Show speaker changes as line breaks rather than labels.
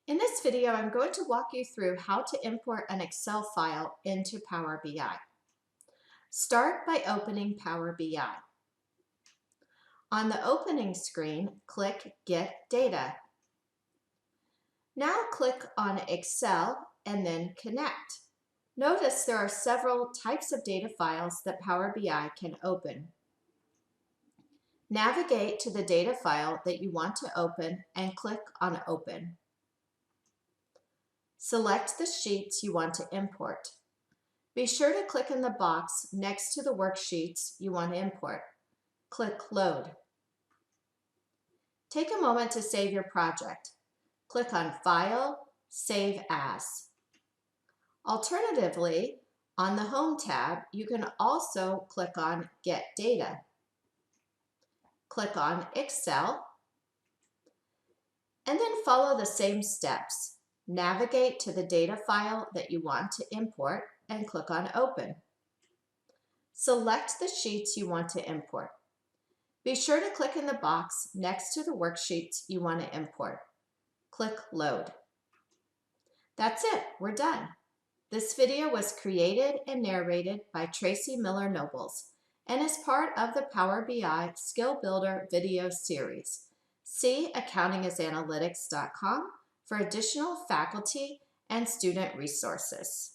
In this video, I'm going to walk you through how to import an Excel file into Power BI. Start by opening Power BI. On the opening screen, click Get Data. Now click on Excel and then Connect. Notice there are several types of data files that Power BI can open. Navigate to the data file that you want to open and click on Open. Select the sheets you want to import. Be sure to click in the box next to the worksheets you want to import. Click Load. Take a moment to save your project. Click on File, Save As. Alternatively, on the Home tab, you can also click on Get Data. Click on Excel, and then follow the same steps. Navigate to the data file that you want to import and click on Open. Select the sheets you want to import. Be sure to click in the box next to the worksheets you want to import. Click Load. That's it, we're done. This video was created and narrated by Tracy Miller Nobles and is part of the Power BI Skill Builder video series. See accountingisanalytics.com for additional faculty and student resources.